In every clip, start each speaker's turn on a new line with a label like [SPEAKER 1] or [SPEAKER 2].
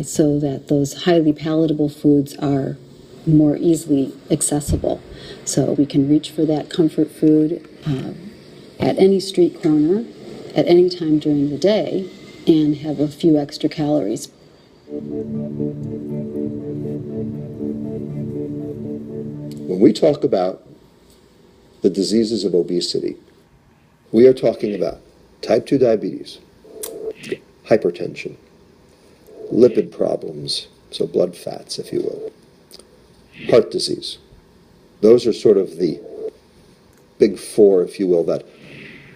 [SPEAKER 1] so that those highly palatable foods are more easily accessible. So we can reach for that comfort food at any street corner, at any time during the day, and have a few extra calories.
[SPEAKER 2] When we talk about the diseases of obesity, we are talking about type 2 diabetes, hypertension, lipid problems, so blood fats, if you will, heart disease. Those are sort of the big four, if you will, that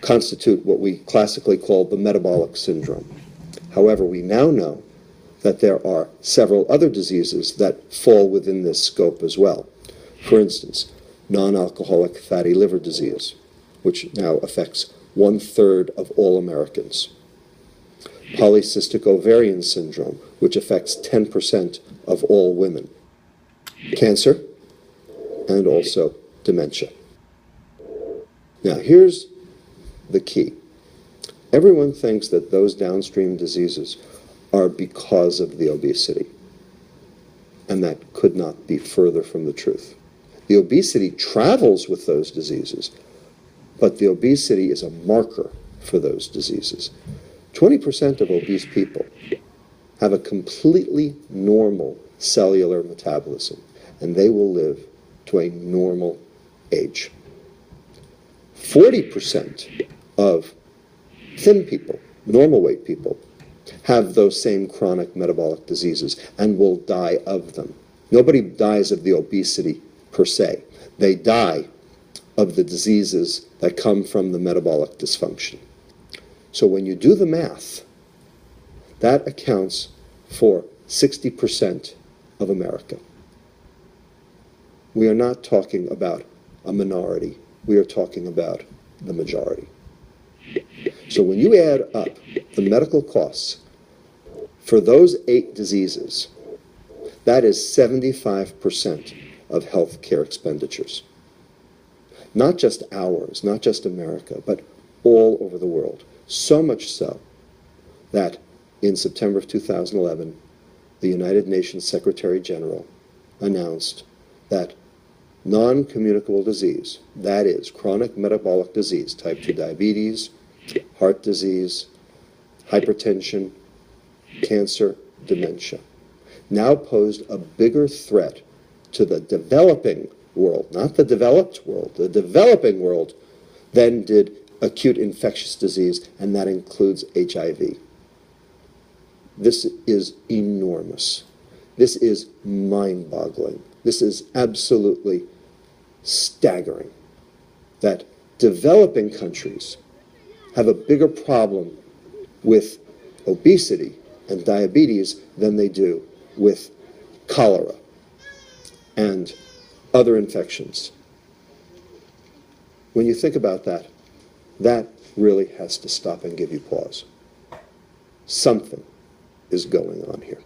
[SPEAKER 2] constitute what we classically call the metabolic syndrome. However, we now know that there are several other diseases that fall within this scope as well. For instance, non-alcoholic fatty liver disease, which now affects 1/3 of all Americans. Polycystic ovarian syndrome, which affects 10% of all women. Cancer, and also dementia. Now, here's the key. Everyone thinks that those downstream diseases are because of the obesity, and that could not be further from the truth. The obesity travels with those diseases, but the obesity is a marker for those diseases. 20% of obese people have a completely normal cellular metabolism, and they will live to a normal age. 40% of thin people, normal weight people, have those same chronic metabolic diseases and will die of them. Nobody dies of the obesity per se. They die of the diseases that come from the metabolic dysfunction. So when you do the math, that accounts for 60% of America. We are not talking about a minority. We are talking about the majority. So when you add up the medical costs for those 8 diseases, that is 75% of health care expenditures. Not just ours, not just America, but all over the world. So much so that in September of 2011, the United Nations Secretary General announced that non-communicable disease, that is, chronic metabolic disease, type 2 diabetes, heart disease, hypertension, cancer, dementia, now posed a bigger threat to the developing world, not the developed world, the developing world, than did acute infectious disease, and that includes HIV. This is enormous. This is mind-boggling. This is absolutely staggering that developing countries have a bigger problem with obesity and diabetes than they do with cholera and other infections. When you think about that, that really has to stop and give you pause. Something is going on here.